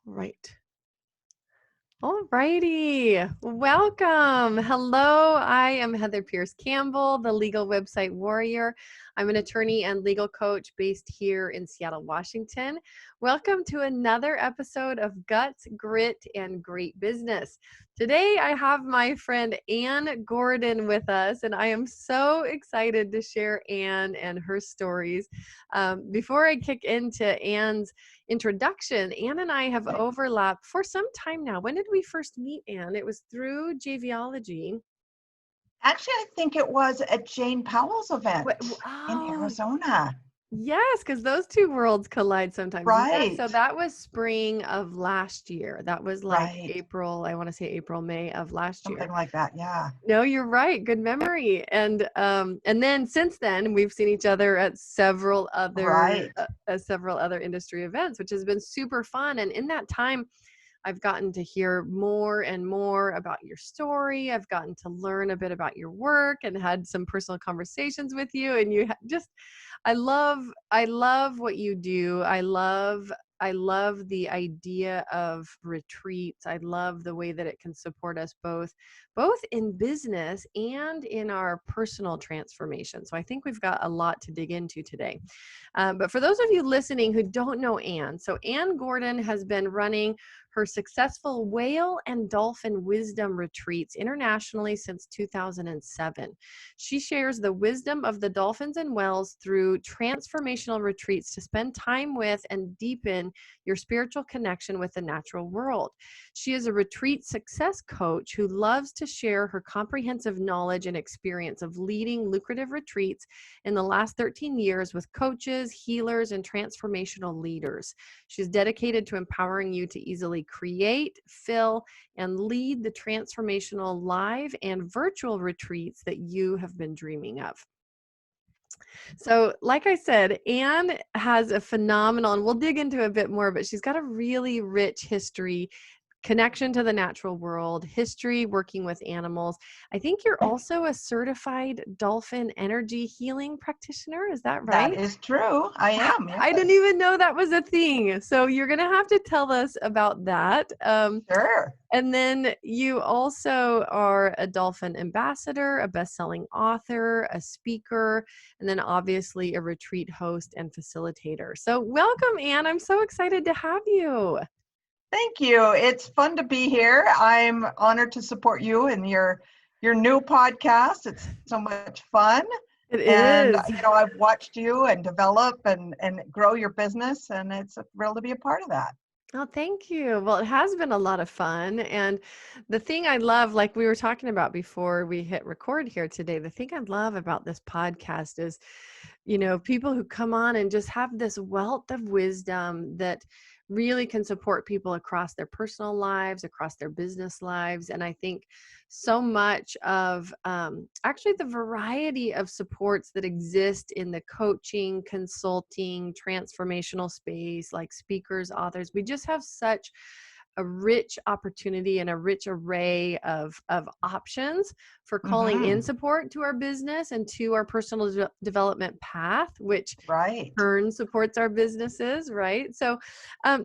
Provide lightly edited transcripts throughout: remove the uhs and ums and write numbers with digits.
Right. All righty. Welcome. Hello. I am Heather Pierce Campbell, the legal website warrior. I'm an attorney and legal coach based here in Seattle, Washington. Welcome to another episode of Guts, Grit, and Great Business. Today, I have my friend Ann Gordon with us, and I am so excited to share Ann and her stories. Before I kick into Ann's introduction, Ann and I have overlapped for some time now. When did we first meet, Ann? It was through Javiology. Actually, I think it was at Jane Powell's event in Oh, Arizona. yes, because those two worlds collide sometimes. Yes, so Right, that was spring of last year. That was like right. April, I want to say April, May of last Something year. like that. Yeah. No, you're right. Good memory. And then since then, we've seen each other at Right. several other industry events, which has been super fun. And in that time, I've gotten to hear more and more about your story. I've gotten to learn a bit about your work and had some personal conversations with you. And I love what you do. I love the idea of retreats. I love the way that it can support us both in business and in our personal transformation. So I think we've got a lot to dig into today. But for those of you listening who don't know Ann, so Ann Gordon has been running her successful whale and dolphin wisdom retreats internationally since 2007. She shares the wisdom of the dolphins and whales through transformational retreats to spend time with and deepen your spiritual connection with the natural world. She is a retreat success coach who loves to share her comprehensive knowledge and experience of leading lucrative retreats in the last 13 years with coaches, healers, and transformational leaders. She's dedicated to empowering you to easily create, fill, and lead the transformational live and virtual retreats that you have been dreaming of. So, like I said, Ann has a phenomenal, and we'll dig into a bit more, but she's got a really rich history, connection to the natural world, history working with animals. I think you're also a certified dolphin energy healing practitioner. Is that That right? is true. I am. I didn't Yes. even know that was a thing. So you're going to have to tell us about that. Sure. And then you also are a dolphin ambassador, a best-selling author, a speaker, and then obviously a retreat host and facilitator. So welcome, Ann. I'm so excited to have you. Thank you. It's fun to be here. I'm honored to support you in your new podcast. It's so much fun. It And is. I've watched you and develop and grow your business, and it's a thrill to be a part of that. Oh, thank you. Well, it has been a lot of fun. And the thing I love, like we were talking about before we hit record here today, the thing I love about this podcast is, people who come on and just have this wealth of wisdom that really can support people across their personal lives, across their business lives. And I think so much of actually the variety of supports that exist in the coaching, consulting, transformational space, like speakers, authors, we just have such a rich opportunity and a rich array of options for calling in Hmm. support to our business and to our personal development path, which Right. turn supports our businesses, right? So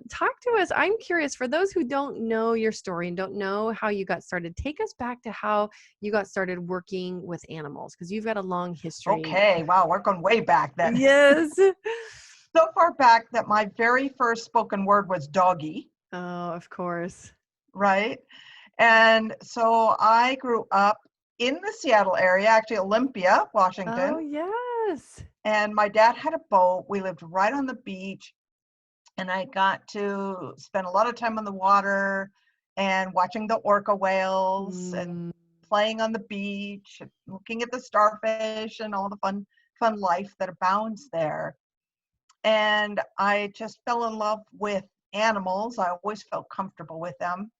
talk to us. I'm curious, for those who don't know your story and don't know how you got started, take us back to how you got started working with animals, because you've got a long history. Okay. Wow. We're going way back then. Yes. So far back that my very first spoken word was doggy, Oh, of course. right? And so I grew up in the Seattle area, actually Olympia, Oh, Washington. yes. And my dad had a boat. We lived right on the beach. And I got to spend a lot of time on the water and watching the orca whales and Mm, playing on the beach, and looking at the starfish and all the fun life that abounds there. And I just fell in love with animals. I always felt comfortable with them.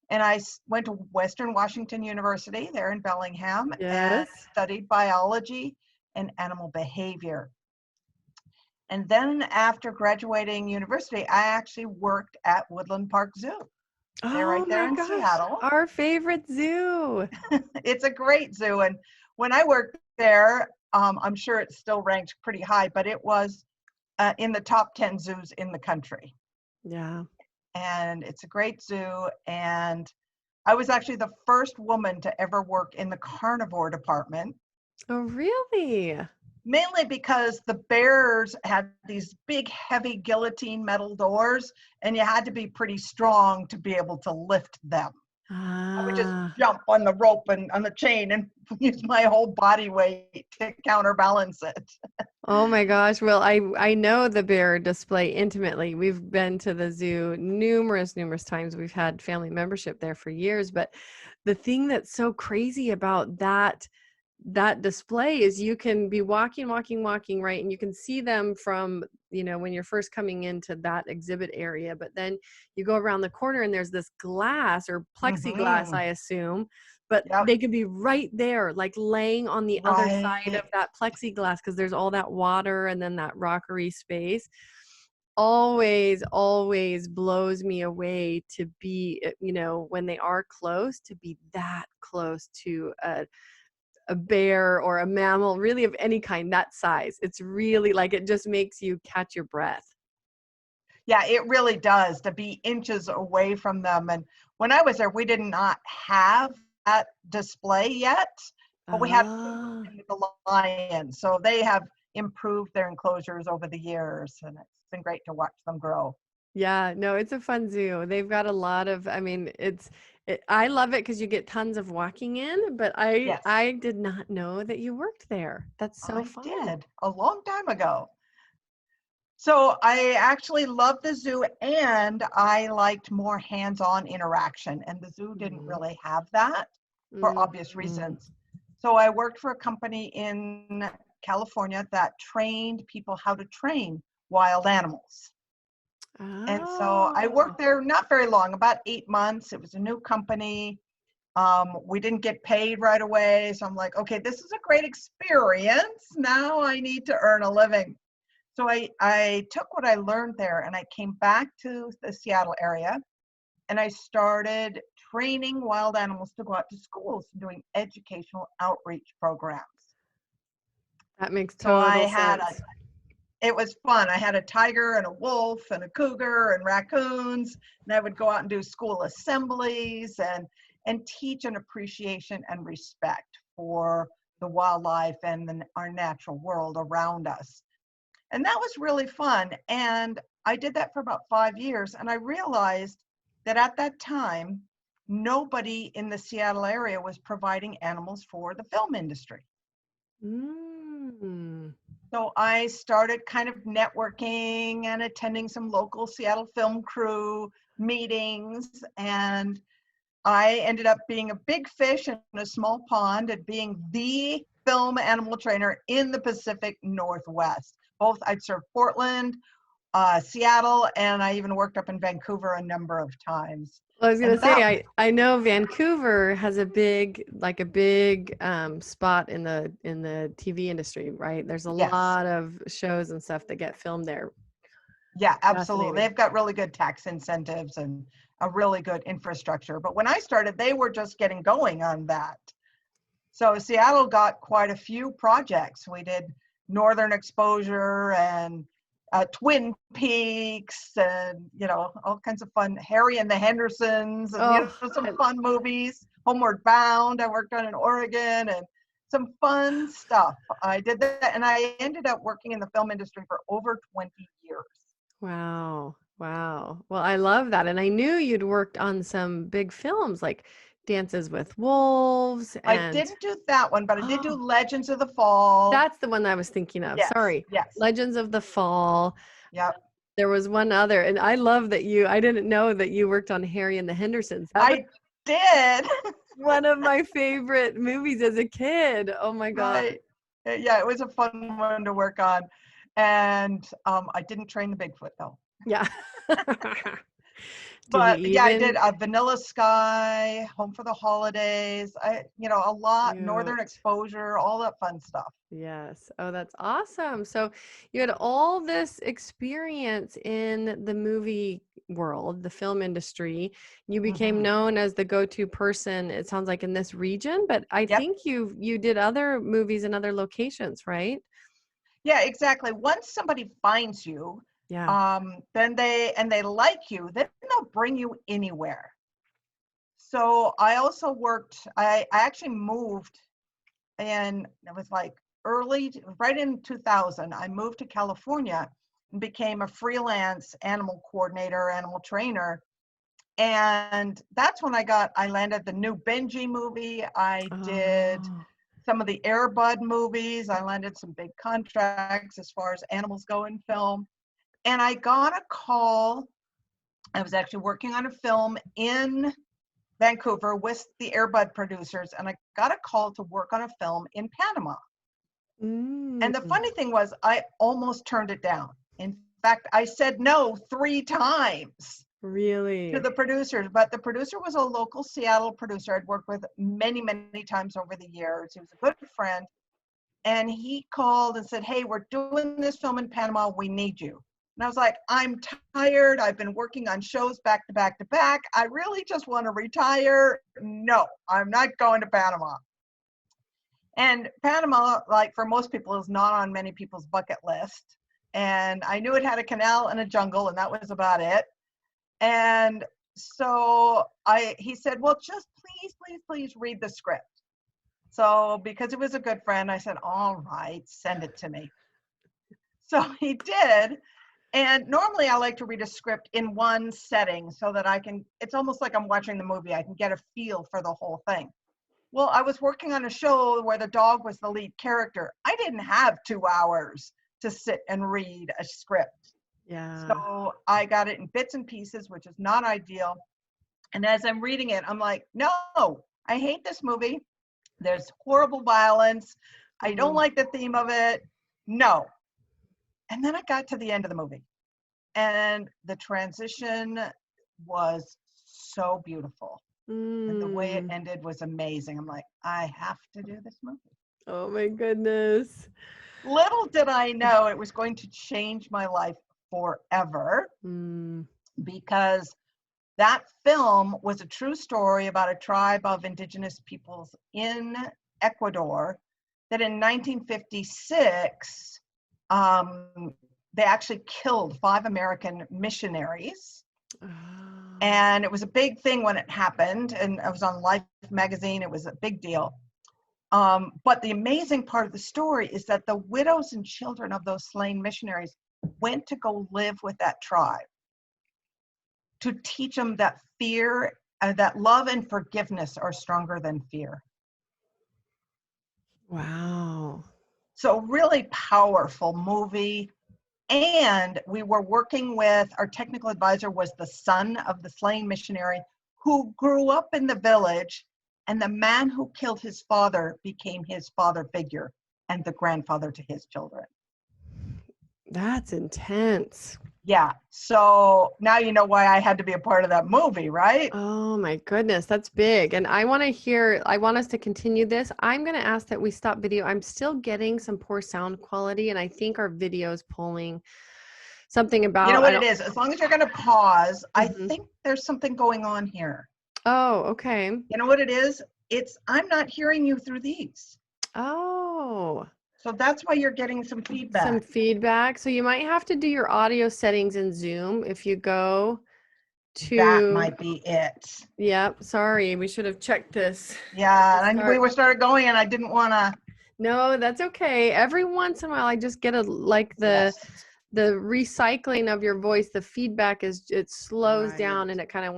And I went to Western Washington University there in Bellingham and yes. studied biology and animal behavior. And then after graduating university, I actually worked at Woodland Park Zoo. They're Oh right there my in gosh, Seattle. our favorite zoo. It's a great zoo. And when I worked there, I'm sure it still ranked pretty high, but it was in the top 10 zoos in the country. Yeah. and it's a great zoo. And I was actually the first woman to ever work in the carnivore department, Oh, really? mainly because the bears had these big, heavy guillotine metal doors, and you had to be pretty strong to be able to lift them. I would just Ah. jump on the rope and on the chain and use my whole body weight to counterbalance it. Oh my gosh. Well, I know the bear display intimately. We've been to the zoo numerous times. We've had family membership there for years, but the thing that's so crazy about that display is you can be walking, right? And you can see them from, when you're first coming into that exhibit area, but then you go around the corner and there's this glass or plexiglass, Mm-hmm. I assume, but Yep. they could be right there, like laying on the other side of Right. that plexiglass because there's all that water and then that rockery space. Always blows me away to be, when they are close, to be that close to a bear or a mammal, really of any kind, that size. It's really like it just makes you catch your breath. Yeah, it really does to be inches away from them. And when I was there, we did not have that display yet, but we had Oh, the lions. So they have improved their enclosures over the years, and it's been great to watch them grow. yeah, no, it's a fun zoo. They've got a lot of, I mean, I love it because you get tons of walking in, but I Yes, I did not know that you worked there. That's so I fun. did a long time ago. So I actually loved the zoo, and I liked more hands-on interaction, and the zoo didn't Mhm. really have that for obvious Mhm. reasons. So I worked for a company in California that trained people how to train wild animals. And so I Oh. worked there not very long, about 8 months. It was a new company. We didn't get paid right away. So I'm like, okay, this is a great experience. Now I need to earn a living. So I took what I learned there and I came back to the Seattle area and I started training wild animals to go out to schools, doing educational outreach programs. That makes So total sense. it was fun. I had a tiger and a wolf and a cougar and raccoons, and I would go out and do school assemblies and teach an appreciation and respect for the wildlife and our natural world around us. And that was really fun. And I did that for about 5 years. And I realized that at that time, nobody in the Seattle area was providing animals for the film industry. Mm. So I started kind of networking and attending some local Seattle film crew meetings. And I ended up being a big fish in a small pond and being the film animal trainer in the Pacific Northwest. Both I'd served Portland, Seattle, and I even worked up in Vancouver a number of times. Well, I was gonna And say, that, I know Vancouver has a big spot in the TV industry, right? There's a yes, lot of shows and stuff that get filmed there. yeah, absolutely. Fascinating. They've got really good tax incentives and a really good infrastructure. But when I started, they were just getting going on that. So Seattle got quite a few projects. We did Northern Exposure and Twin Peaks and, all kinds of fun, Harry and the Hendersons and, Oh, some fun movies. Homeward Bound, I worked on in Oregon and some fun stuff. I did that and I ended up working in the film industry for over 20 years. wow. Wow. Well, I love that. And I knew you'd worked on some big films like Dances with Wolves I and didn't do that one, but I did do oh, Legends of the Fall. that's the one I was thinking of. Yes, Sorry. yes. Legends of the Fall. Yep. There was one other, and I love that I didn't know that you worked on Harry and the Hendersons. That was I did. one of my favorite movies as a kid. Oh my God. Right. Yeah, it was a fun one to work on. And I didn't train the Bigfoot though. Yeah. Did you But yeah, I did even? Vanilla Sky, Home for the Holidays. A lot, Northern Cute. Exposure, all that fun stuff. Yes. Oh, that's awesome. So you had all this experience in the movie world, the film industry. You became Hmm. known as the go-to person, it sounds like in this region, but I Yep. think you did other movies in other locations, right? Yeah, exactly. Once somebody finds you, Yeah. then they like you, then they'll bring you anywhere. So I also worked, I actually moved, and it was like right in 2000, I moved to California and became a freelance animal coordinator, animal trainer. And that's when I landed the new Benji movie. I did Oh. some of the Air Bud movies. I landed some big contracts as far as animals go in film. And I got a call. I was actually working on a film in Vancouver with the Air Bud producers, and I got a call to work on a film in Panama. Mm. And the funny thing was, I almost turned it down. In fact, I said no 3 times to Really? the producers, but the producer was a local Seattle producer I'd worked with many, many times over the years. He was a good friend. And he called and said, "Hey, we're doing this film in Panama. We need you." And I was like, "I'm tired. I've been working on shows back to back to back. I really just want to retire. No, I'm not going to Panama." And Panama, like for most people, is not on many people's bucket list. And I knew it had a canal and a jungle, and that was about it. And so he said, "Well, just please, please, please read the script." So because he was a good friend, I said, "All right, send it to me." So he did. And normally I like to read a script in one setting so that it's almost like I'm watching the movie. I can get a feel for the whole thing. Well, I was working on a show where the dog was the lead character. I didn't have 2 hours to sit and read a script. Yeah. So I got it in bits and pieces, which is not ideal. And as I'm reading it, I'm like, no, I hate this movie. There's horrible violence. I don't Mm. like the theme of it. No. And then I got to the end of the movie, and the transition was so beautiful. And the way it Mm. ended was amazing. I'm like, I have to do this movie. Oh my goodness. Little did I know it was going to change my life forever, Mm. because that film was a true story about a tribe of indigenous peoples in Ecuador that in 1956, they actually killed 5 American missionaries. Oh. And it was a big thing when it happened. And it was on Life magazine. It was a big deal. But the amazing part of the story is that the widows and children of those slain missionaries went to go live with that tribe to teach them that fear, that love and forgiveness are stronger than fear. Wow. So really powerful movie. And we were working with, our technical advisor was the son of the slain missionary who grew up in the village, and the man who killed his father became his father figure and the grandfather to his children. That's intense. Yeah. So now you know why I had to be a part of that movie, right? Oh my goodness, that's big. And I want us to continue this. I'm going to ask that we stop video. I'm still getting some poor sound quality, and I think our video is pulling something You know about, what it is? As long as you're going to pause, I Mhm. think there's something going on here. Oh, okay. You know what it is? I'm not hearing you through these. Oh, So that's why you're getting some some feedback. feedback. So you might have to do your audio settings in Zoom if you go That to, might be it. yep, sorry, we should have checked this at the Yeah, and we start. were started going, and I didn't want to. No, that's okay. Every once in a while, I just get Yes, the recycling of your voice. The feedback it slows Right, down and it kind of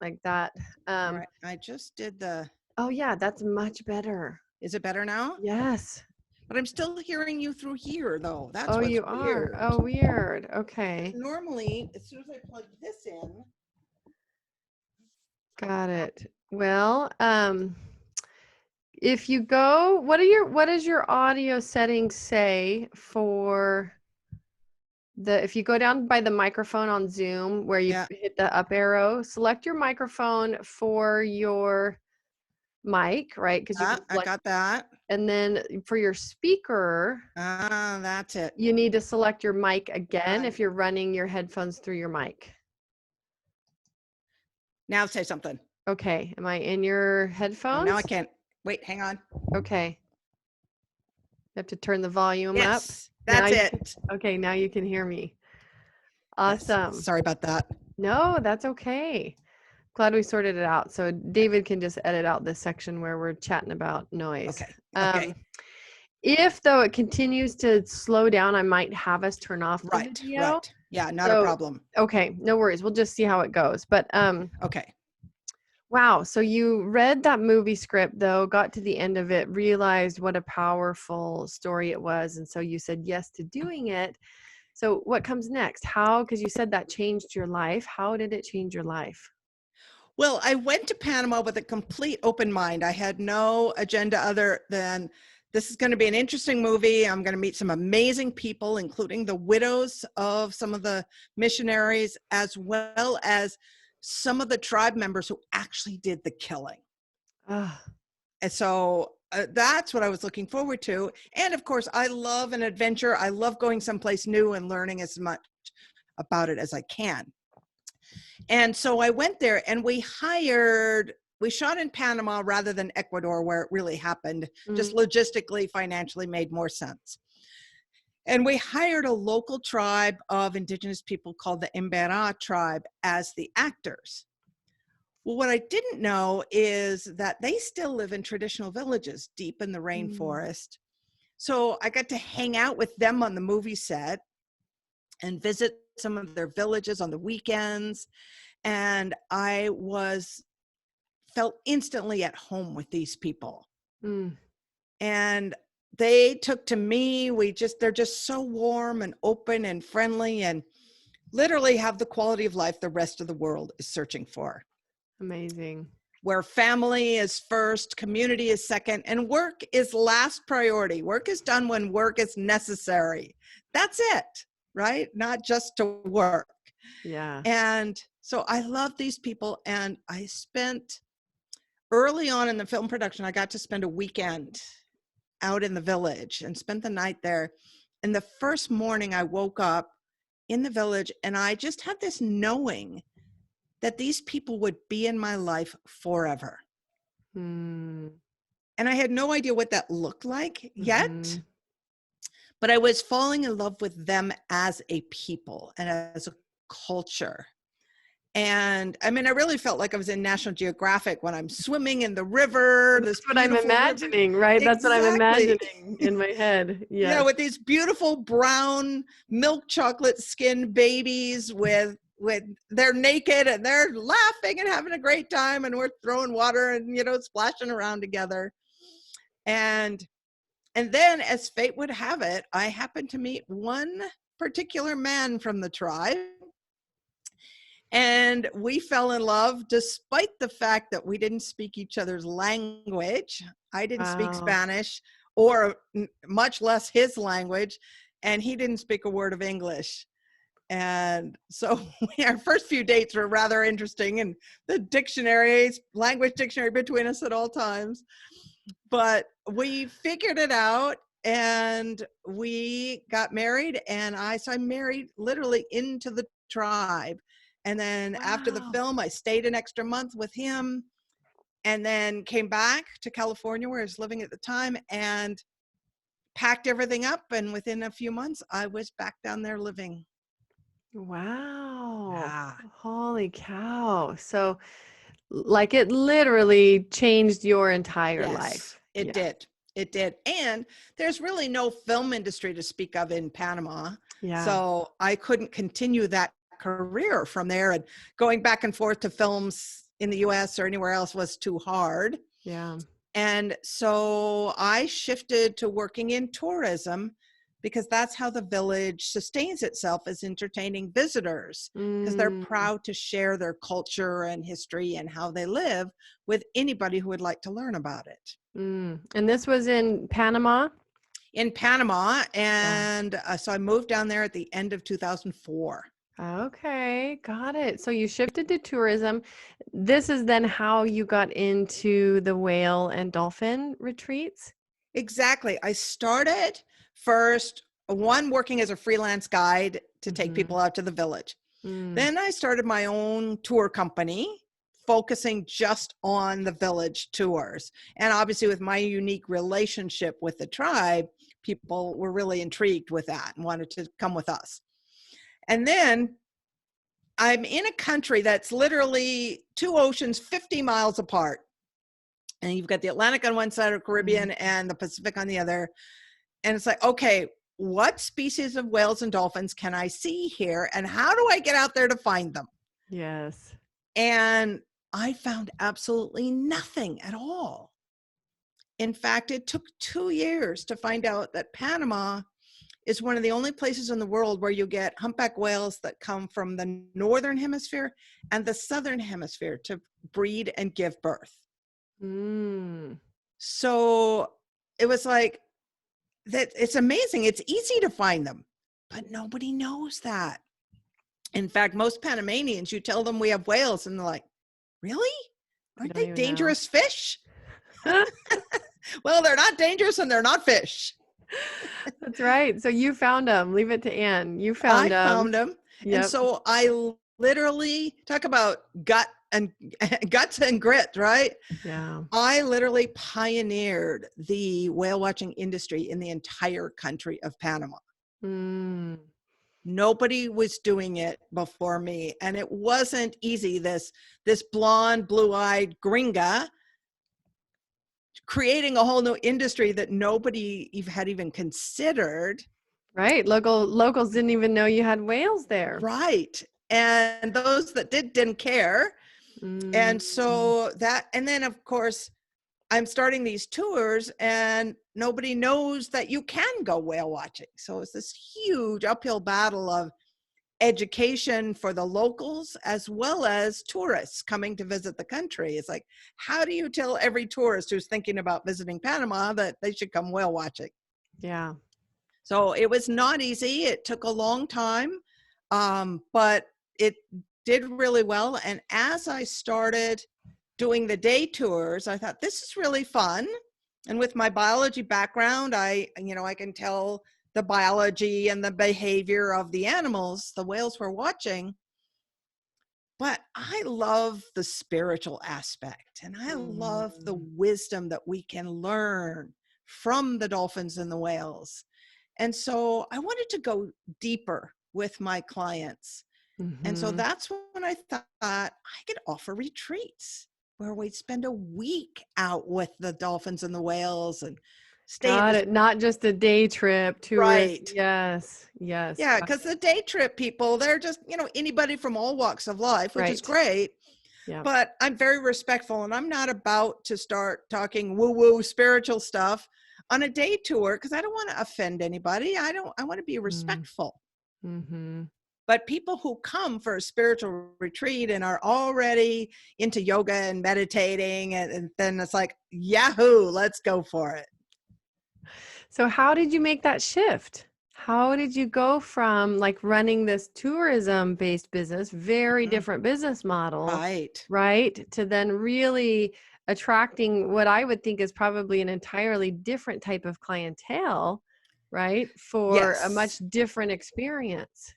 like that. right. I just did the Oh yeah, that's much better. is it better now? Yes. But I'm still hearing you through here, though. That's Oh, what's you are. weird. Oh, weird. 'Cause Okay. normally, as soon as I plug this in, Got it. Well, if you go, what does your audio settings say for if you go down by the microphone on Zoom where you yeah, hit the up arrow, select your microphone for your mic, right? Because you can I select, got that. and then for your speaker, Ah, that's it. you need to select your mic again Right. if you're running your headphones through your mic. Now say something. Okay, am I in your Oh, headphones? now I can't. Wait, hang on. Okay. You have to turn the volume up. Yes, Now that's you can, it. okay, now you can hear me. Yes. Awesome. Sorry about that. No, that's okay. Glad we sorted it out. So David can just edit out this section where we're chatting about noise. Okay. Okay. If though it continues to slow down, I might have us turn off the Right. video. Right. Yeah. Not a So, problem. okay, no worries. We'll just see how it goes. But Okay. wow, so you read that movie script though, got to the end of it, realized what a powerful story it was, and so you said yes to doing it. So what comes next? How, because you said that changed your life. How did it change your life? Well, I went to Panama with a complete open mind. I had no agenda other than this is going to be an interesting movie. I'm going to meet some amazing people, including the widows of some of the missionaries, as well as some of the tribe members who actually did the killing. Ah, And so that's what I was looking forward to. And of course, I love an adventure. I love going someplace new and learning as much about it as I can. And so I went there and we shot in Panama rather than Ecuador, where it really happened. Just logistically, financially made more sense. And we hired a local tribe of indigenous people called the Embera tribe as the actors. Well, what I didn't know is that they still live in traditional villages deep in the rainforest. So I got to hang out with them on the movie set and visit some of their villages on the weekends. And I felt instantly at home with these people. And they took to me. They're just so warm and open and friendly and literally have the quality of life the rest of the world is searching for. amazing. Where family is first, community is second, and work is last priority. Work is done when work is necessary. That's it, right? Not just to work. Yeah. And so I love these people. And I spent early on in the film production, I got to spend a weekend out in the village and spent the night there. And the first morning I woke up in the village and I just had this knowing that these people would be in my life forever. And I had no idea what that looked like yet, but I was falling in love with them as a people and as a culture. And I mean, I really felt like I was in National Geographic when I'm swimming in the river, That's this what I'm beautiful river. imagining, right? That's what I'm Exactly. imagining in my head. You know, Yes. with these beautiful brown milk chocolate skinned babies with they're naked and they're laughing and having a great time and we're throwing water and, you know, splashing around together. And then as fate would have it, I happened to meet one particular man from the tribe. And we fell in love despite the fact that we didn't speak each other's language. I didn't speak Wow. Spanish or much less his language, and he didn't speak a word of English. And so our first few dates were rather interesting, and the language dictionary between us at all times. But we figured it out and we got married, and I married literally into the tribe. And then after the Wow. film, I stayed an extra month with him and then came back to California where I was living at the time and packed everything up. And within a few months, I was back down there living. Wow. Ah, Holy cow. So like it literally changed your entire yes, life. it Yeah. did. It did. And there's really no film industry to speak of in Panama. Yeah. So I couldn't continue that career from there, and going back and forth to films in the US or anywhere else was too hard. Yeah. And so I shifted to working in tourism because that's how the village sustains itself, is entertaining visitors, because they're proud to share their culture and history and how they live with anybody who would like to learn about it. And this was in Panama? In Panama. Wow. And so I moved down there at the end of 2004. Okay, got it. So you shifted to tourism. This is then how you got into the whale and dolphin retreats? Exactly. I started first, working as a freelance guide to take people out to the village. Then I started my own tour company, focusing just on the village tours. And obviously with my unique relationship with the tribe, people were really intrigued with that and wanted to come with us. And then I'm in a country that's literally 2 oceans 50 miles apart. And you've got the Atlantic on one side of the Caribbean and the Pacific on the other. And it's like, okay, what species of whales and dolphins can I see here? And how do I get out there to find them? Yes. And I found absolutely nothing at all. In fact, it took 2 years to find out that Panama is one of the only places in the world where you get humpback whales that come from the northern hemisphere and the southern hemisphere to breed and give birth. Mm. So it was like, that it's amazing. It's easy to find them, but nobody knows that. In fact, most Panamanians, you tell them we have whales and they're like, really? Aren't don't they even know. dangerous fish? Well, they're not dangerous and they're not fish. That's right. So you found them. Leave it to Ann. You I found them. found them. And Yep. so I literally talk about guts and grit, right? Yeah. I literally pioneered the whale watching industry in the entire country of Panama. Mm. Nobody was doing it before me. And it wasn't easy. This blonde, blue-eyed gringa creating a whole new industry that nobody had even considered. Right. Locals didn't even know you had whales there. Right. And those that didn't care. And so and then of course, I'm starting these tours and nobody knows that you can go whale watching. So it's this huge uphill battle of education for the locals as well as tourists coming to visit the country. It's like, how do you tell every tourist who's thinking about visiting Panama that they should come whale watching? Yeah. So it was not easy. It took a long time, but it did really well. And as I started doing the day tours, I thought, this is really fun. And with my biology background, I can tell the biology and the behavior of the animals, the whales we're watching. But I love the spiritual aspect, and I love the wisdom that we can learn from the dolphins and the whales. And so I wanted to go deeper with my clients. And so that's when I thought I could offer retreats where we'd spend a week out with the dolphins and the whales and stay Got in it. Not just a day trip, tourist. Right. Yes. Yes. Yeah, because the day trip people, they're just, anybody from all walks of life, which is Right. great. Yeah. But I'm very respectful, and I'm not about to start talking woo-woo spiritual stuff on a day tour because I don't want to offend anybody. I want to be respectful. Mm-hmm. But people who come for a spiritual retreat and are already into yoga and meditating, and then it's like, yahoo, let's go for it. So how did you make that shift? How did you go from like running this tourism-based business, very different business model, right, to then really attracting what I would think is probably an entirely different type of clientele, right, for a much different experience?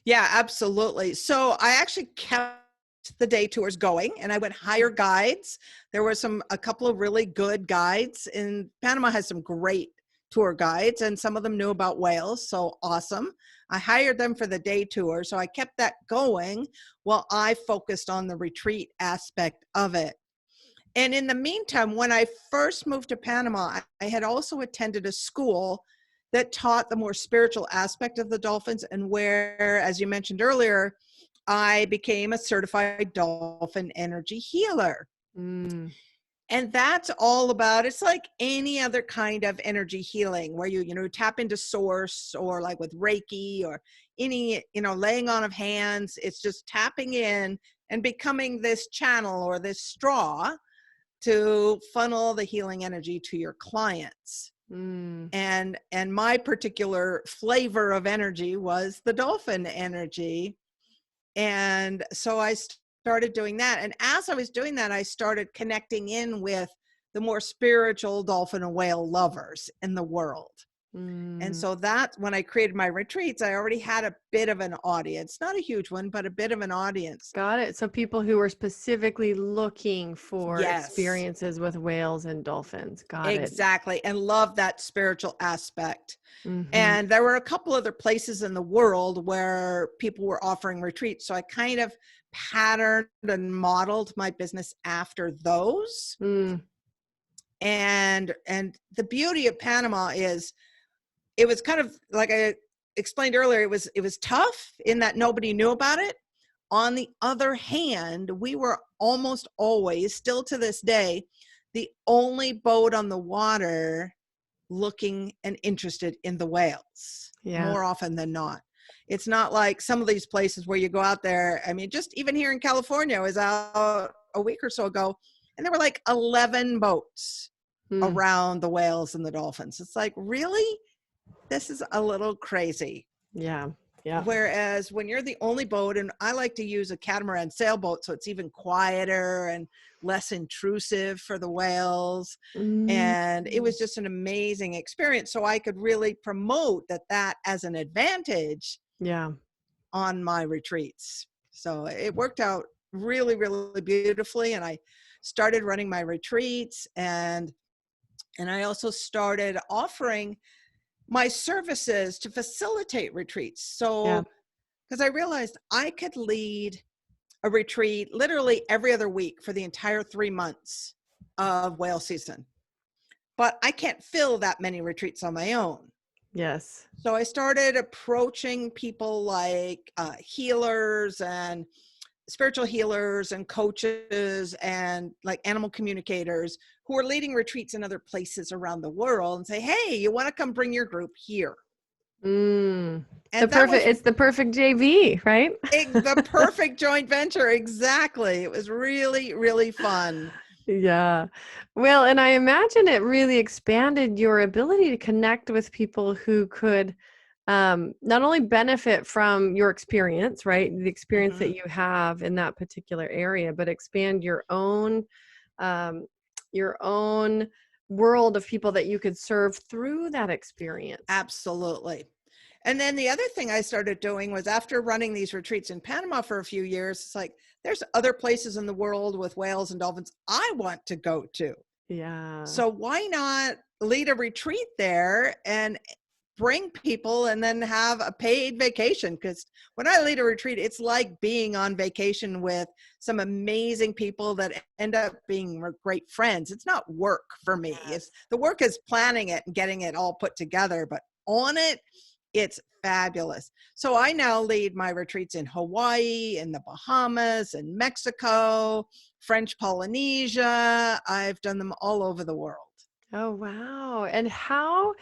Yeah, absolutely. So I actually kept the day tours going and I would hire guides. There were a couple of really good guides, and Panama has some great tour guides and some of them knew about whales. So awesome. I hired them for the day tour. So I kept that going while I focused on the retreat aspect of it. And in the meantime, when I first moved to Panama, I had also attended a school that taught the more spiritual aspect of the dolphins, and where, as you mentioned earlier, I became a certified dolphin energy healer. And that's all about, it's like any other kind of energy healing where you tap into source, or like with Reiki or any, laying on of hands. It's just tapping in and becoming this channel or this straw to funnel the healing energy to your clients. And my particular flavor of energy was the dolphin energy. And so I started doing that. And as I was doing that, I started connecting in with the more spiritual dolphin and whale lovers in the world. And Mm. so that when I created my retreats, I already had a bit of an audience, not a huge one, but a bit of an audience. Got it. So people who were specifically looking for Yes, experiences with whales and dolphins. Got it. exactly. And love that spiritual aspect. Mm-hmm. And there were a couple other places in the world where people were offering retreats. So I kind of patterned and modeled my business after those. Mm. And the beauty of Panama is it was kind of like I explained earlier, it was tough in that nobody knew about it. On the other hand, we were almost always, still to this day, the only boat on the water looking and interested in the whales Yeah. more often than not. It's not like some of these places where you go out there. I mean, just even here in California, I was out a week or so ago, and there were like 11 boats Mm. around the whales and the dolphins. It's like, really? This is a little crazy. Yeah. Yeah. Whereas when you're the only boat, and I like to use a catamaran sailboat, so it's even quieter and less intrusive for the whales. Mm. And it was just an amazing experience. So I could really promote that as an advantage Yeah. on my retreats. So it worked out really, really beautifully. And I started running my retreats, and I also started offering my services to facilitate retreats. Yeah. So, because I realized I could lead a retreat literally every other week for the entire 3 months of whale season, but I can't fill that many retreats on my own. Yes. So I started approaching people like healers and spiritual healers and coaches and like animal communicators who are leading retreats in other places around the world and say, hey, you want to come bring your group here? Mm. And that was It's the perfect JV, right? the perfect joint venture. Exactly. It was really, really fun. Yeah. Well, and I imagine it really expanded your ability to connect with people who could not only benefit from your experience, right? The experience Mhm. that you have in that particular area, but expand um, your own world of people that you could serve through that experience. Absolutely. And then the other thing I started doing was after running these retreats in Panama for a few years, it's like, there's other places in the world with whales and dolphins I want to go to. Yeah. So why not lead a retreat there and bring people and then have a paid vacation? Because when I lead a retreat, it's like being on vacation with some amazing people that end up being great friends. It's not work for me. Yes. It's the work is planning it and getting it all put together, but on it, it's fabulous. So I now lead my retreats in Hawaii, in the Bahamas, in Mexico, French Polynesia. I've done them all over the world. Oh, wow. And how,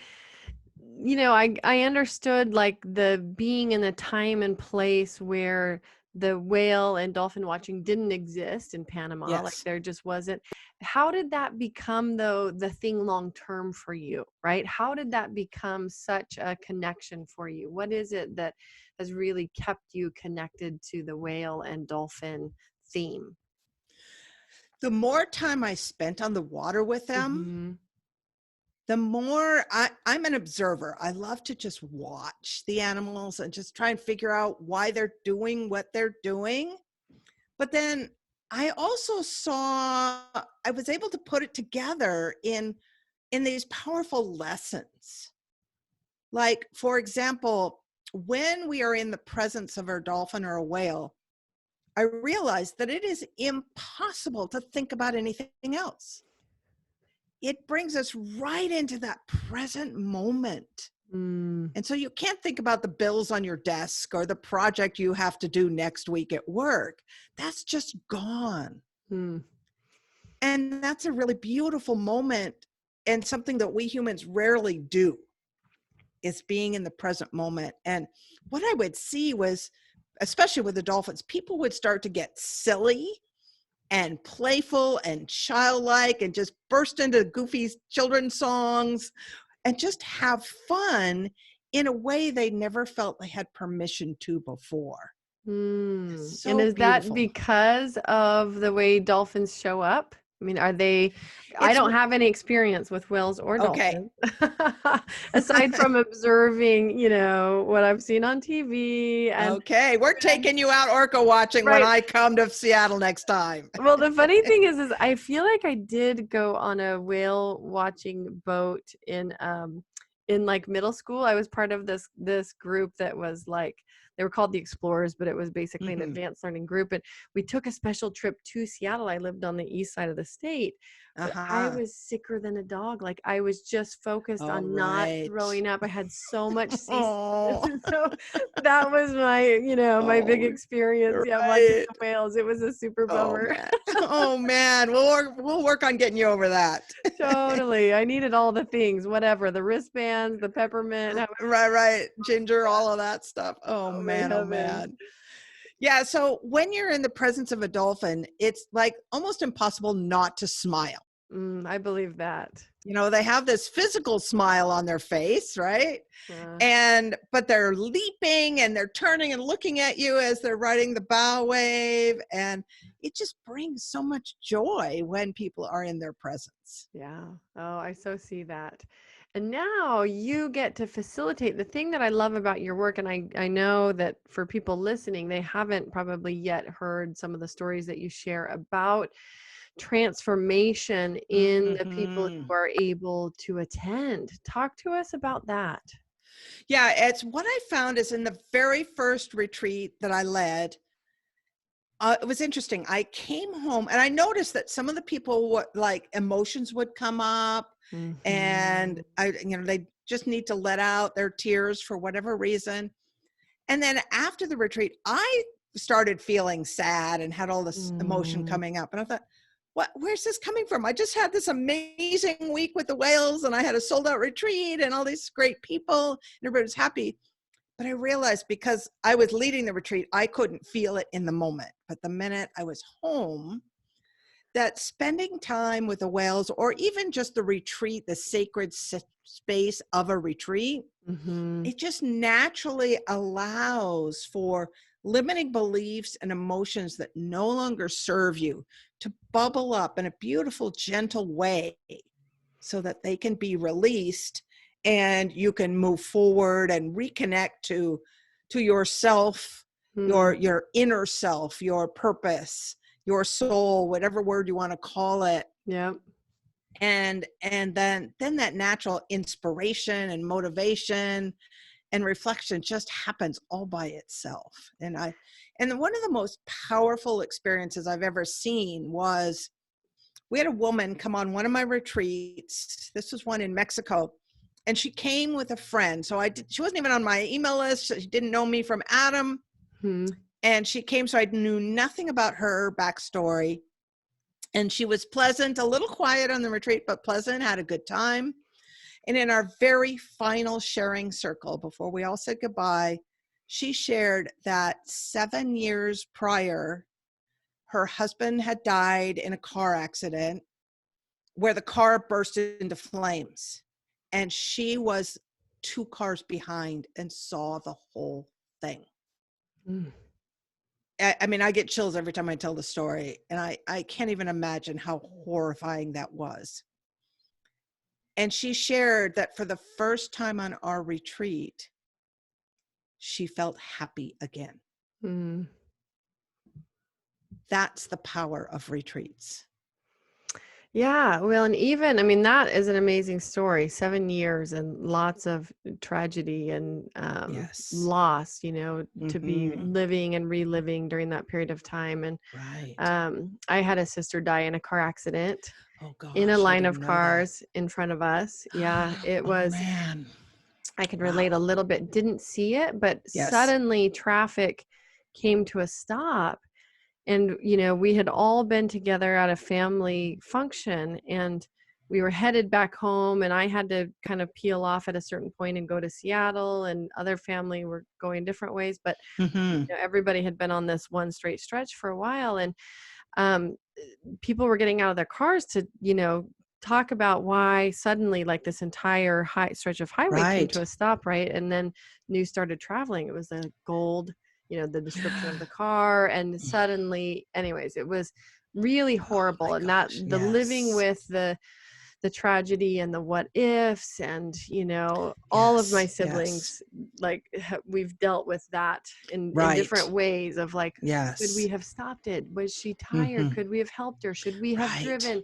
I understood like the being in the time and place where the whale and dolphin watching didn't exist in Panama, like Yes. there just wasn't. How did that become though the thing long term for you, right? How did that become such a connection for you? What is it that has really kept you connected to the whale and dolphin theme? The more time I spent on the water with them, Mm-hmm. the more I'm an observer. I love to just watch the animals and just try and figure out why they're doing what they're doing. But then I also saw I was able to put it together in these powerful lessons. Like, for example, when we are in the presence of a dolphin or a whale, I realized that it is impossible to think about anything else. It brings us right into that present moment. Mm. And so you can't think about the bills on your desk or the project you have to do next week at work. That's just gone. Mm. And that's a really beautiful moment and something that we humans rarely do is being in the present moment. And what I would see was, especially with the dolphins, people would start to get silly and playful and childlike and just burst into goofy children's songs and just have fun in a way they never felt they had permission to before. Mm. It's And so is that beautiful. because of the way dolphins show up? I mean, are they, I It's don't have any experience with whales or okay. dolphins, aside from observing, what I've seen on TV and Okay, we're read. taking you out orca watching when Right. I come to Seattle next time. Well, the funny thing is I feel like I did go on a whale watching boat in like middle school. I was part of this group that was like, they were called the Explorers, but it was basically an Mhm. advanced learning group. And we took a special trip to Seattle. I lived on the east side of the state, but I Uh-huh. was sicker than a dog. Like I was just focused All on not right. throwing up. I had so much sea sickness. Oh, And so that was my, my big oh, experience. Yeah, watching right. the whales. It was a super Oh bummer. man. Oh man. We'll work on getting you over that. Totally. I needed all the things, whatever, the wristbands, the peppermint, Right, right. Ginger, all of that stuff. Oh oh my man, oh heavens. man. Yeah, so when you're in the presence of a dolphin, it's like almost impossible not to smile. I believe that. They have this physical smile on their face, right? Uh, But they're leaping and they're turning and looking at you as they're riding the bow wave, and it just brings so much joy when people are in their presence. yeah. Oh, I so see that. And now you get to facilitate the thing that I love about your work. And I know that for people listening, they haven't probably yet heard some of the stories that you share about transformation in the people Mhm. who are able to attend. Talk to us about that. Yeah, it's what I found is in the very first retreat that I led, it was interesting. I came home and I noticed that some of the people, like emotions would come up, and Mhm. they just need to let out their tears for whatever reason. And then after the retreat, I started feeling sad and had all this emotion Mm. coming up. And I thought, where's this coming from? I just had this amazing week with the whales and I had a sold out retreat and all these great people and everybody was happy. But I realized because I was leading the retreat, I couldn't feel it in the moment. But the minute I was home, that spending time with the whales or even just the retreat, the sacred space of a retreat, Mhm. it just naturally allows for limiting beliefs and emotions that no longer serve you to bubble up in a beautiful, gentle way so that they can be released and you can move forward and reconnect to yourself, Mm. your inner self, your purpose, your soul, whatever word you want to call it. Yep. And then that natural inspiration and motivation and reflection just happens all by itself. And one of the most powerful experiences I've ever seen was we had a woman come on one of my retreats. This was one in Mexico, and she came with a friend. So she wasn't even on my email list. She didn't know me from Adam. Hmm. And she came, so I knew nothing about her backstory. And she was pleasant, a little quiet on the retreat, but pleasant, had a good time. And in our very final sharing circle, before we all said goodbye, she shared that 7 years prior, her husband had died in a car accident where the car burst into flames. And she was 2 cars behind and saw the whole thing. Mm. I mean, I get chills every time I tell the story, and I can't even imagine how horrifying that was. And she shared that for the first time on our retreat, she felt happy again. Mm. That's the power of retreats. Yeah, well, and even, I mean, that is an amazing story. 7 years and lots of tragedy and Yes. loss, to be Mm-hmm. living and reliving during that period of time. And Right. I had a sister die in a car accident Oh in a gosh, I line didn't of know that. cars in front of us. Yeah, it Oh was, man. I could relate a Wow. little bit, didn't see it, but Yes. suddenly traffic came to a stop. And, we had all been together at a family function and we were headed back home, and I had to kind of peel off at a certain point and go to Seattle, and other family were going different ways. But, Mm-hmm. everybody had been on this one straight stretch for a while. And um, people were getting out of their cars to, talk about why suddenly like this entire high stretch of highway came to Right. a stop, right? And then news started traveling. It was a gold, the description of the car, and suddenly, anyways, it was really Oh my horrible. And that gosh. the living Yes. with the tragedy and the what ifs, and all of my Yes. Yes. siblings, like, we've dealt with that in different Right. ways of like, could we Yes. have stopped it? Was she tired? Hmm. Could we have helped her? Should we have Right. driven?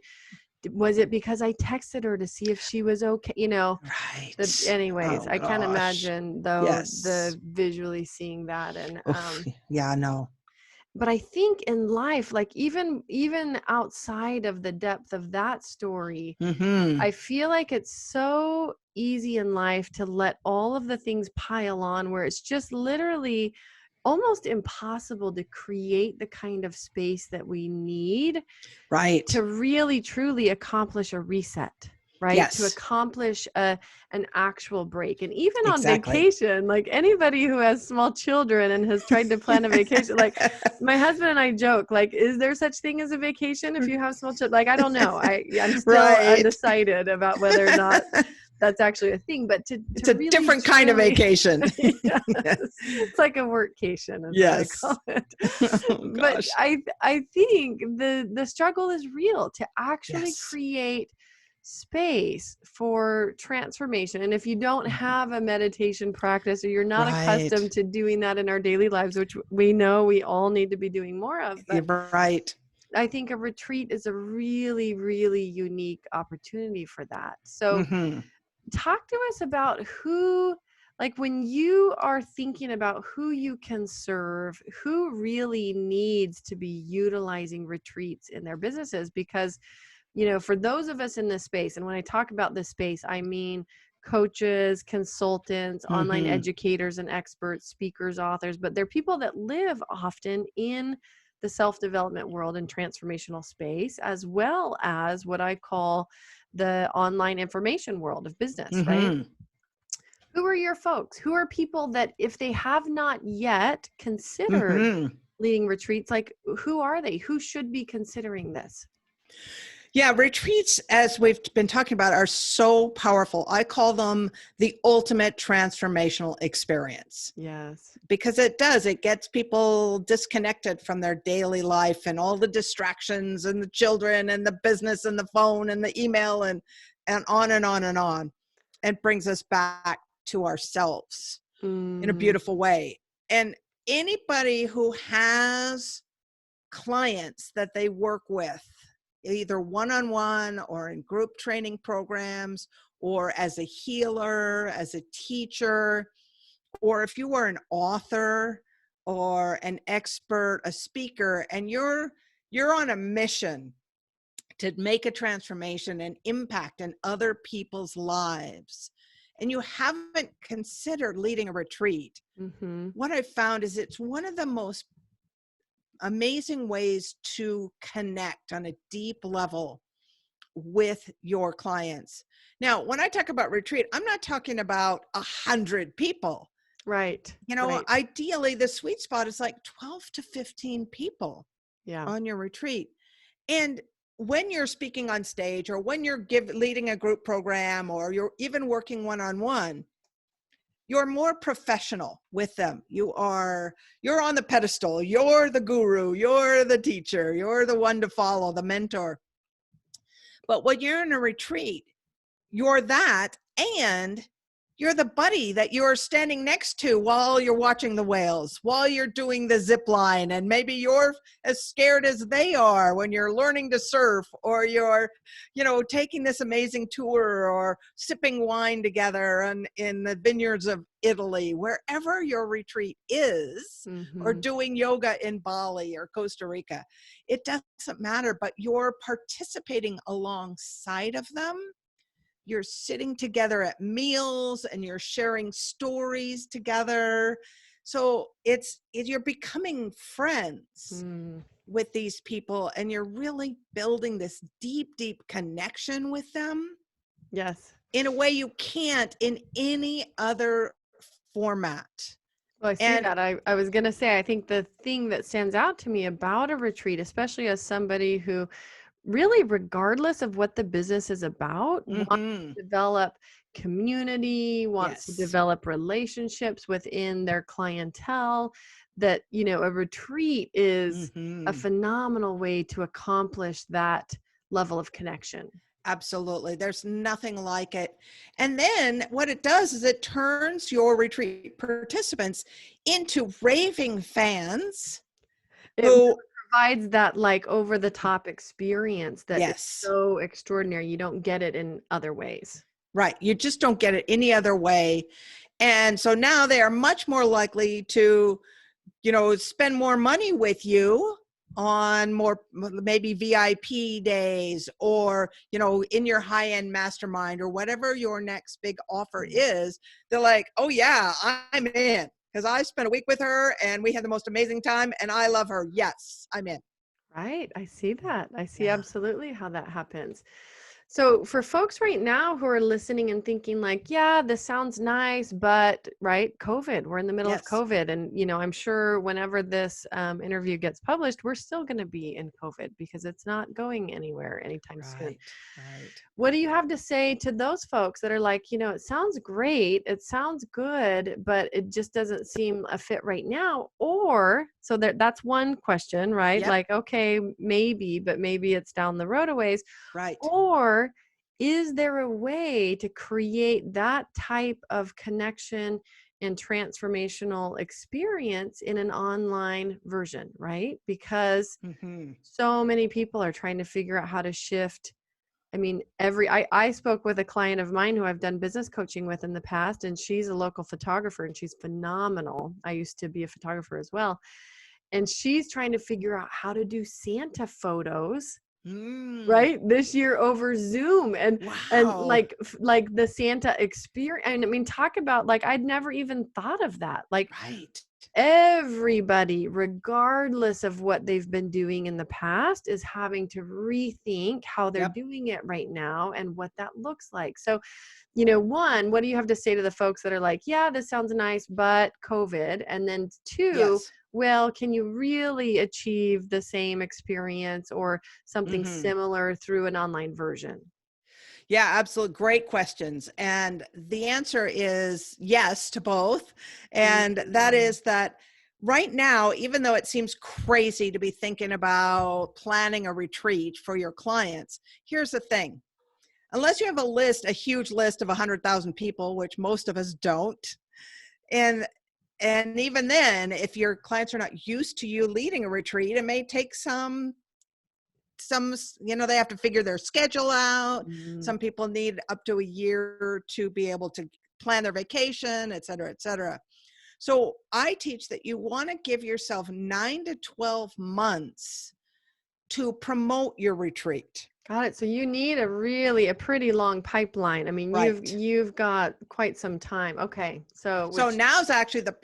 Was it because I texted her to see if she was okay? Right. Anyways, Oh I can't gosh. imagine though Yes. the visually seeing that. And Oof. Yeah, no. but I think in life, like, even outside of the depth of that story, Hmm. I feel like it's so easy in life to let all of the things pile on, where it's just literally almost impossible to create the kind of space that we need Right. to really truly accomplish a reset, right? To Yes. accomplish an actual break. And even on Exactly. vacation, like, anybody who has small children and has tried to plan a vacation, like, my husband and I joke, like, is there such thing as a vacation if you have small children? Like, I don't know. I'm still Right. undecided about whether or not that's actually a thing, but It's to a really different kind of truly vacation. yes, Yes. it's like a workcation is what I Yes. call it. Oh But gosh. I think the struggle is real to actually Yes. create space for transformation. And if you don't Mhm. have a meditation practice, or you're not Right. accustomed to doing that in our daily lives, which we know we all need to be doing more of, You're but right. I think a retreat is a really, really unique opportunity for that. So Hmm. talk to us about who, like, when you are thinking about who you can serve, who really needs to be utilizing retreats in their businesses. Because for those of us in this space, and when I talk about this space, I mean coaches, consultants, online Hmm. educators and experts, speakers, authors, but they're people that live often in the self-development world and transformational space, as well as what I call the online information world of business, right? Hmm. Who are your folks? Who are people that, if they have not yet considered Hmm. leading retreats, like, who are they? Who should be considering this? Yeah, retreats, as we've been talking about, are so powerful. I call them the ultimate transformational experience Yes. because it gets people disconnected from their daily life and all the distractions and the children and the business and the phone and the email and on and on and on, and brings us back to ourselves in a Mm, beautiful way. And anybody who has clients that they work with, either one-on-one or in group training programs, or as a healer, as a teacher, or if you are an author or an expert, a speaker, and you're on a mission to make a transformation and impact in other people's lives, and you haven't considered leading a retreat, mm-hmm. what I've found is it's one of the most amazing ways to connect on a deep level with your clients. Now, when I talk about retreat, I'm not talking about 100 people. Right. Right. Ideally, the sweet spot is like 12 to 15 people Yeah. on your retreat. And when you're speaking on stage, or when you're leading a group program, or you're even working one-on-one, you're more professional with them. You're on the pedestal. You're the guru. You're the teacher. You're the one to follow, the mentor. But when you're in a retreat, you're that, and you're the buddy that you're standing next to while you're watching the whales, while you're doing the zip line, and maybe you're as scared as they are when you're learning to surf, or you're taking this amazing tour, or sipping wine together and in the vineyards of Italy, wherever your retreat is, or Mm-hmm. doing yoga in Bali or Costa Rica. It doesn't matter, but you're participating alongside of them. You're sitting together at meals and you're sharing stories together. So you're becoming friends Mm. with these people, and you're really building this deep, deep connection with them Yes. in a way you can't in any other format. Well, I see And that. I was going to say, I think the thing that stands out to me about a retreat, especially as somebody who really, regardless of what the business is about, wants mhm, to develop community, wants to yes, develop relationships within their clientele, that, a retreat is a Mhm. phenomenal way to accomplish that level of connection. Absolutely. There's nothing like it. And then what it does is it turns your retreat participants into raving fans It really who, provides that like over the top experience that is yes, so extraordinary. You don't get it in other ways. right. You just don't get it any other way. And so now they are much more likely to, spend more money with you on more maybe VIP days, or, in your high-end mastermind, or whatever your next big offer is. They're like, oh yeah, I'm in, because I spent a week with her and we had the most amazing time and I love her. Yes, I'm in. Right. I see that. I see Yeah. absolutely how that happens. So for folks right now who are listening and thinking like, yeah, this sounds nice, but right, COVID, we're in the middle of Yes. COVID. And, I'm sure whenever this interview gets published, we're still going to be in COVID because it's not going anywhere anytime soon. Right. Right. What do you have to say to those folks that are like, it sounds great, it sounds good, but it just doesn't seem a fit right now? Or so that's one question, right? Yep. Like, okay, maybe, but maybe it's down the road a ways. Right. Or is there a way to create that type of connection and transformational experience in an online version, right? Because Mm-hmm. so many people are trying to figure out how to shift. I mean, I spoke with a client of mine who I've done business coaching with in the past, and she's a local photographer and she's phenomenal. I used to be a photographer as well. And she's trying to figure out how to do Santa photos Mm. right this year over Zoom, and Wow. like the Santa experience. And I mean, talk about like I'd never even thought of that. Like Right. everybody, regardless of what they've been doing in the past, is having to rethink how they're Yep. doing it right now and what that looks like. So, one, what do you have to say to the folks that are like, yeah, this sounds nice, but COVID? And then two, Yes. well, can you really achieve the same experience or something Mm-hmm. similar through an online version? Yeah, absolutely. Great questions. And the answer is yes to both. And that Mm, is that right now, even though it seems crazy to be thinking about planning a retreat for your clients, here's the thing. Unless you have a huge list of 100,000 people, which most of us don't, and even then, if your clients are not used to you leading a retreat, it may take some, they have to figure their schedule out. mm, Some people need up to a year to be able to plan their vacation, et cetera, et cetera. So I teach that you want to give yourself 9 to 12 months to promote your retreat. got it. So you need a pretty long pipeline. I mean, you've Right. you've got quite some time. Okay. So So which now's actually the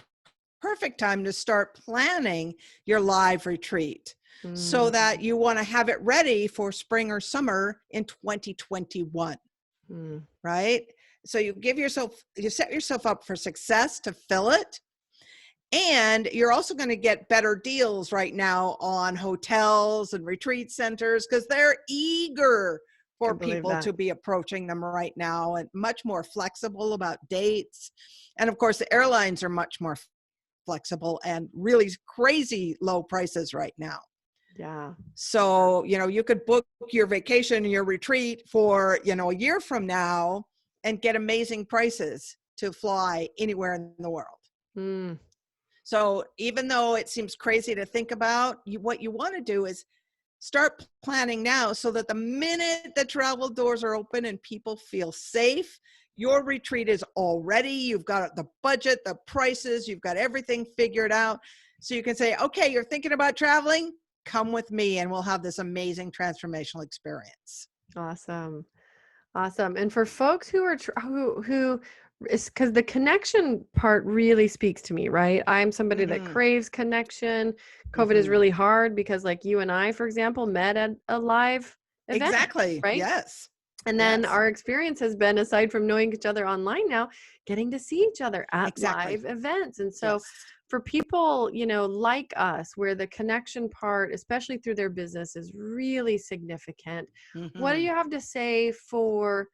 perfect time to start planning your live retreat, so that mm, you want to have it ready for spring or summer in 2021. mm, Right? So you set yourself up for success to fill it. And you're also going to get better deals right now on hotels and retreat centers, because they're eager for can believe people that. to be approaching them right now, and much more flexible about dates. And of course, the airlines are much more flexible and really crazy low prices right now. Yeah. So, you could book your vacation and your retreat for, a year from now and get amazing prices to fly anywhere in the world. Mm, So even though it seems crazy to think about, what you want to do is start planning now, so that the minute the travel doors are open and people feel safe, your retreat is all ready. You've got the budget, the prices, you've got everything figured out. So you can say, okay, you're thinking about traveling? Come with me and we'll have this amazing transformational experience. awesome. Awesome. And for folks who are who is because the connection part really speaks to me, right? I'm somebody that Mm-hmm. craves connection. COVID is Mm-hmm. really hard because like you and I, for example, met at a live event, Exactly. right? Yes. And then Yes. our experience has been, aside from knowing each other online now, getting to see each other at Exactly. live events. And so Yes. for people, like us, where the connection part, especially through their business, is really significant, what do Mm-hmm. you have to say for,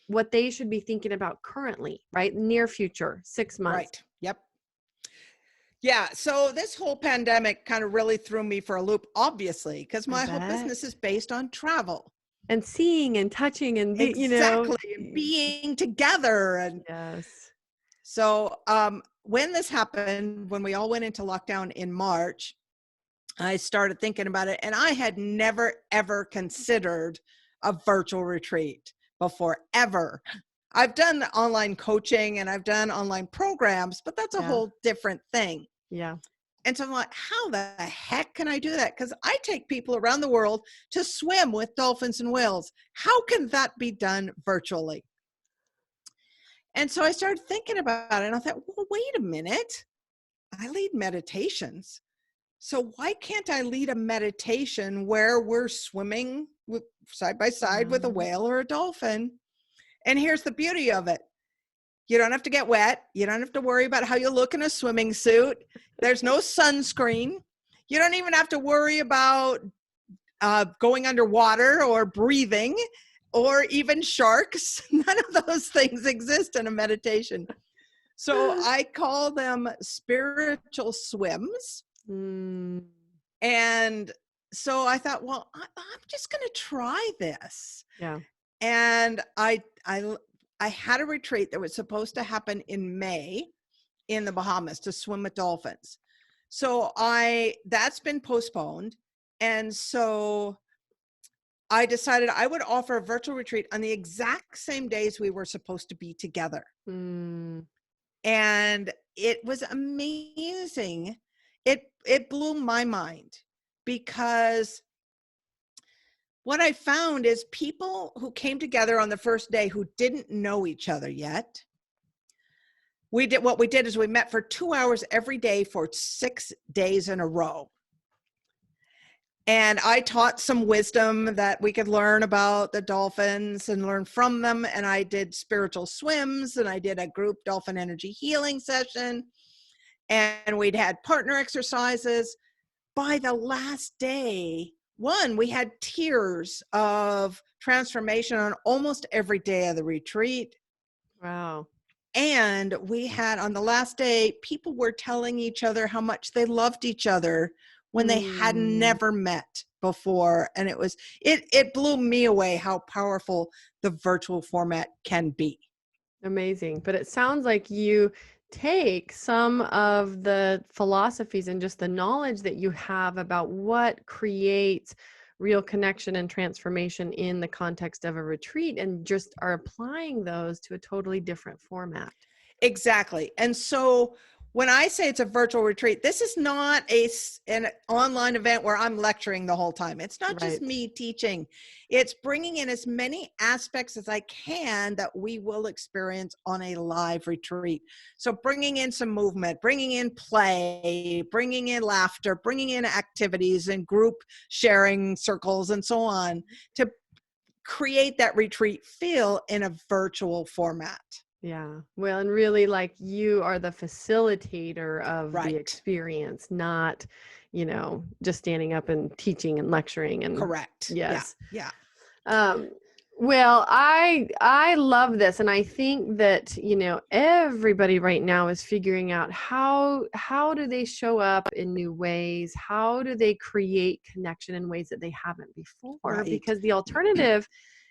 what they should be thinking about currently, right? Near future, 6 months. Right. Yep. Yeah. So this whole pandemic kind of really threw me for a loop, obviously, because I my whole bet. business is based on travel. And seeing and touching and Exactly. And being together. And yes. so when this happened, when we all went into lockdown in March, I started thinking about it, and I had never, ever considered a virtual retreat before, ever. I've done online coaching and I've done online programs, but that's a Yeah. whole different thing. Yeah. And so I'm like, how the heck can I do that? Because I take people around the world to swim with dolphins and whales. How can that be done virtually? And so I started thinking about it, and I thought, well, wait a minute. I lead meditations. So why can't I lead a meditation where we're swimming with, side by side with a Yeah. whale or a dolphin? And here's the beauty of it. You don't have to get wet. You don't have to worry about how you look in a swimming suit. There's no sunscreen. You don't even have to worry about going underwater or breathing or even sharks. None of those things exist in a meditation. So I call them spiritual swims. Mm, And so I thought, well, I'm just going to try this. yeah. And I had a retreat that was supposed to happen in May in the Bahamas to swim with dolphins. So that's been postponed. And so I decided I would offer a virtual retreat on the exact same days we were supposed to be together. Mm, And it was amazing. It blew my mind, because what I found is people who came together on the first day who didn't know each other yet. What we did is we met for 2 hours every day for 6 days in a row. And I taught some wisdom that we could learn about the dolphins and learn from them. And I did spiritual swims, and I did a group dolphin energy healing session. And we'd had partner exercises. By the last day, we had tiers of transformation on almost every day of the retreat. wow. And we had, on the last day, people were telling each other how much they loved each other when they had Mm, never met before. And it blew me away how powerful the virtual format can be. amazing. But it sounds like you take some of the philosophies and just the knowledge that you have about what creates real connection and transformation in the context of a retreat, and just are applying those to a totally different format. Exactly. And so when I say it's a virtual retreat, this is not an online event where I'm lecturing the whole time. It's not just Right. me teaching. It's bringing in as many aspects as I can that we will experience on a live retreat. So bringing in some movement, bringing in play, bringing in laughter, bringing in activities and group sharing circles and so on, to create that retreat feel in a virtual format. Yeah. Well, and really, like, you are the facilitator of the Right. experience, not, just standing up and teaching and lecturing. And Correct. Yeah. yes. Yeah. Um, well, I love this, and I think that, everybody right now is figuring out how do they show up in new ways? How do they create connection in ways that they haven't before? Right. Because the alternative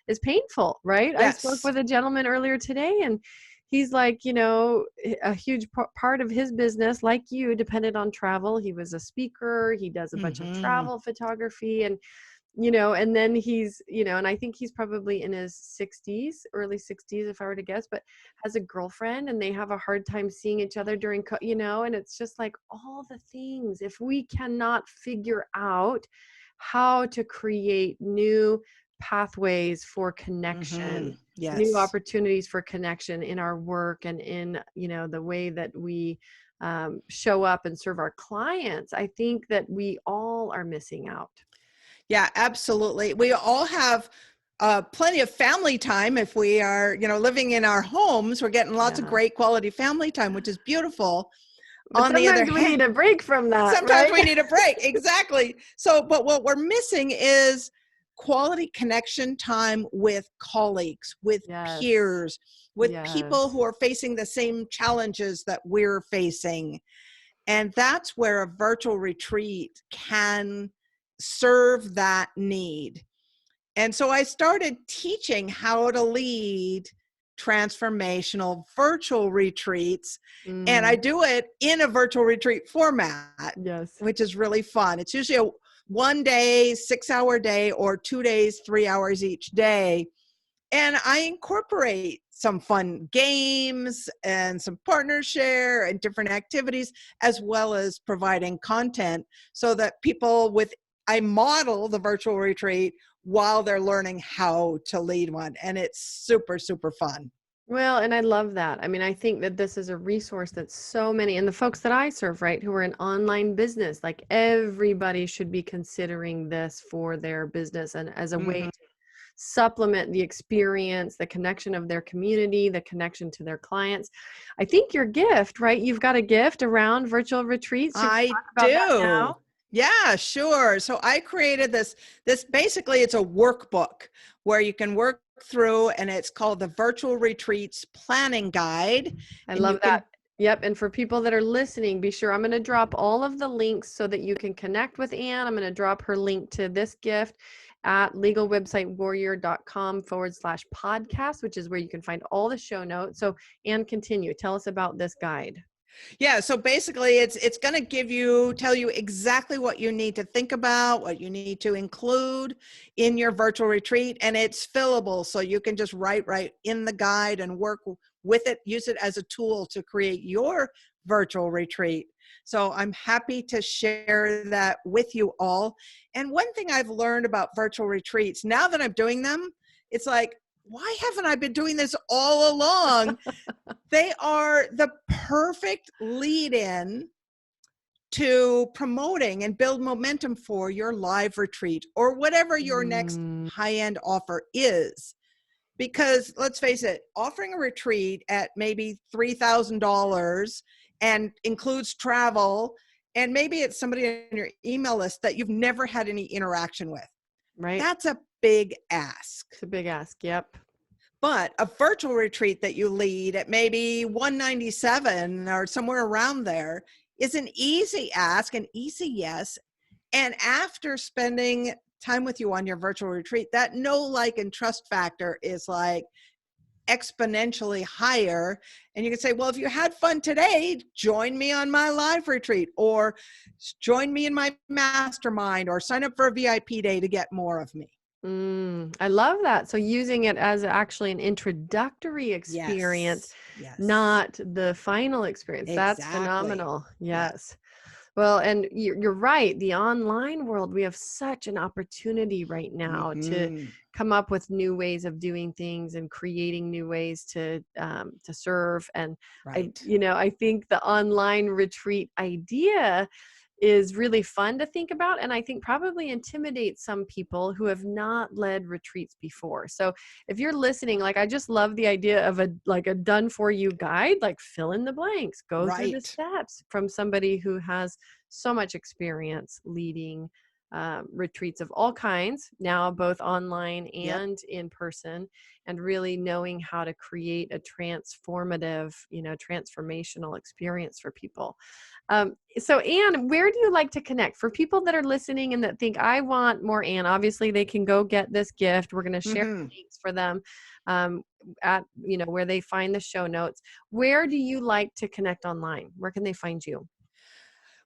is painful, right? I spoke Yes. with a gentleman earlier today, and he's like, a huge part of his business, like you, depended on travel. He was a speaker. He does a bunch of Mm-hmm. travel photography, and and then he's, and I think he's probably in his 60s, early 60s, if I were to guess, but has a girlfriend, and they have a hard time seeing each other during, and it's just like all the things. If we cannot figure out how to create new pathways for Mm-hmm. connection, new Yes. opportunities for connection in our work and in, the way that we show up and serve our clients, I think that we all are missing out. Yeah, absolutely. We all have plenty of family time. If we are, living in our homes, we're getting lots of Yeah. great quality family time, which is beautiful. But On the other sometimes we hand, need a break from that, sometimes right? we need a break. Exactly. So, but what we're missing is quality connection time with colleagues, with Yes. peers, with people Yes. who are facing the same challenges that we're facing. And that's where a virtual retreat can serve that need. And so I started teaching how to lead transformational virtual retreats. And I Mm, do it in a virtual retreat format, yes. which is really fun. It's usually a 1 day, 6-hour day, or 2 days, 3 hours each day. And I incorporate some fun games and some partner share and different activities, as well as providing content so that I model the virtual retreat while they're learning how to lead one. And it's super, super fun. Well, and I love that. I mean, I think that this is a resource that so many, and the folks that I serve, right, who are in online business, like everybody should be considering this for their business and as a way Mhm. to supplement the experience, the connection of their community, the connection to their clients. I think your gift, right? You've got a gift around virtual retreats. Should we I talk about that do. now? Yeah, sure. So I created this basically it's a workbook where you can work through, and it's called the Virtual Retreats Planning Guide. I And you love that. can Yep. And for people that are listening, be sure I'm going to drop all of the links so that you can connect with Anne. I'm going to drop her link to this gift at legalwebsitewarrior.com/podcast, which is where you can find all the show notes. So, Anne, continue. Tell us about this guide. Yeah, so basically it's going to tell you exactly what you need to think about, what you need to include in your virtual retreat, and it's fillable, so you can just write right in the guide and work with it, use it as a tool to create your virtual retreat. So I'm happy to share that with you all. And one thing I've learned about virtual retreats, now that I'm doing them, it's like, why haven't I been doing this all along? They are the perfect lead in to promoting and build momentum for your live retreat or whatever your next Mm, high end offer is. Because let's face it, offering a retreat at maybe $3,000 and includes travel, and maybe it's somebody on your email list that you've never had any interaction with. right. That's a big ask. It's a big ask. Yep. But a virtual retreat that you lead at maybe 197 or somewhere around there is an easy ask, an easy yes. And after spending time with you on your virtual retreat, that know, like, and trust factor is like exponentially higher. And you can say, well, if you had fun today, join me on my live retreat, or join me in my mastermind, or sign up for a VIP day to get more of me. I love that. So using it as actually an introductory experience, Yes. not the final experience. That's Exactly. phenomenal. Yes. Yes. Well, and you're right. The online world, we have such an opportunity right now to Mhm. come up with new ways of doing things and creating new ways to serve. And Right. I think the online retreat idea is really fun to think about, and I think probably intimidates some people who have not led retreats before. So if you're listening, like, I just love the idea of a done for you guide, like fill in the blanks, go through the Right. steps from somebody who has so much experience leading retreats of all kinds now, both online Yep. and in person, and really knowing how to create a transformative, transformational experience for people. So Anne, where do you like to connect for people that are listening and that think, I want more Anne? Obviously, they can go get this gift. We're going to share Mhm. links for them at where they find the show notes. Where do you like to connect online? Where can they find you?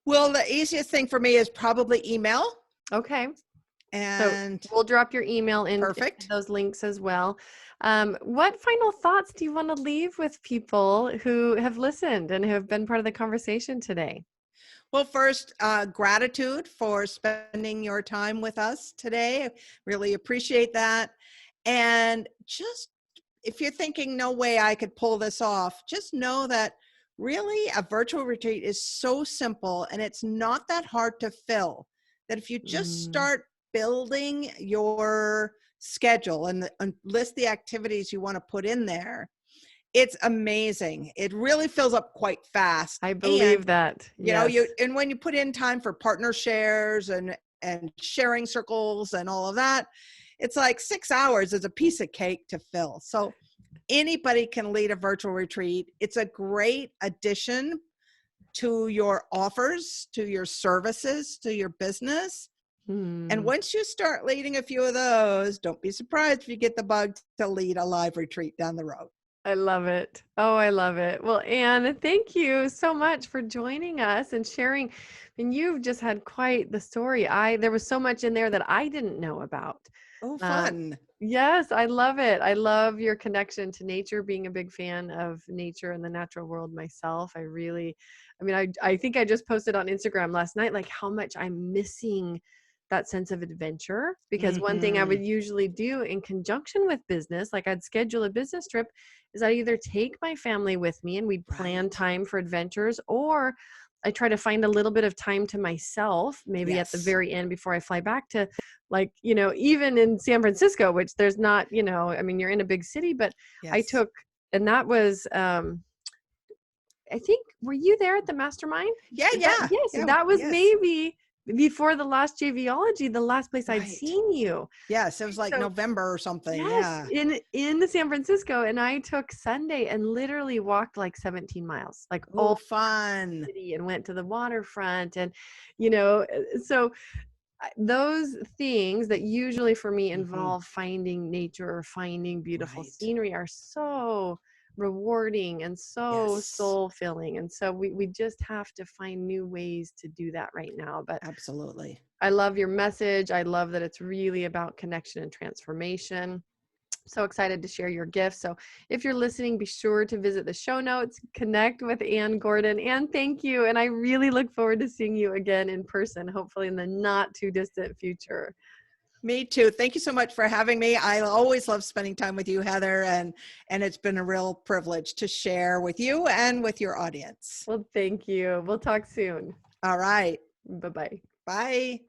Well, the easiest thing for me is probably email, Okay. So and we'll drop your email into perfect. those links as well. What final thoughts do you want to leave with people who have listened and who have been part of the conversation today? Well, first, gratitude for spending your time with us today. I really appreciate that. And just if you're thinking, no way I could pull this off, just know that really a virtual retreat is so simple and it's not that hard to fill. That if you just Mm, start building your schedule and list the activities you want to put in there, it's amazing. It really fills up quite fast. I And believe that. Yes. when you put in time for partner shares and sharing circles and all of that, it's like 6 hours is a piece of cake to fill. So anybody can lead a virtual retreat. It's a great addition to your offers, to your services, to your business. And Hmm. once you start leading a few of those, don't be surprised if you get the bug to lead a live retreat down the road. I love it. Oh, I love it. Well, Anne, thank you so much for joining us and sharing. And you've just had quite the story. There was so much in there that I didn't know about. Oh, Um, fun. yes, I love it. I love your connection to nature, being a big fan of nature and the natural world myself. I think I just posted on Instagram last night, like how much I'm missing that sense of adventure, because one thing I Mm-hmm. would usually do in conjunction with business, like I'd schedule a business trip, is I either take my family with me and we'd plan Right. time for adventures, or I try to find a little bit of time to myself, maybe at the Yes. very end before I fly back to, like, even in San Francisco, which there's not, I mean, you're in a big city, but I Yes. took, and that was, I think, were you there at the mastermind? Yeah. Is that, Yeah. yes, Yeah. that was Yes. maybe before the last JVology, the last place I'd Right. seen you. Yes. It was like So November or something. yes, Yeah. in the San Francisco, and I took Sunday and literally walked like 17 miles, like Oh, all fun. city, and went to the waterfront, and you know, so those things that usually for me Mm-hmm. involve finding nature or finding beautiful Right. scenery are so rewarding and so Yes. soul filling, and so we just have to find new ways to do that right now. But Absolutely. I love your message. I love that it's really about connection and transformation. So excited to share your gifts. So if you're listening, be sure to visit the show notes, connect with Anne Gordon. Anne, thank you. And I really look forward to seeing you again in person, hopefully in the not too distant future. Me too. Thank you so much for having me. I always love spending time with you, Heather, and it's been a real privilege to share with you and with your audience. Well, thank you. We'll talk soon. All right. Bye-bye. Bye.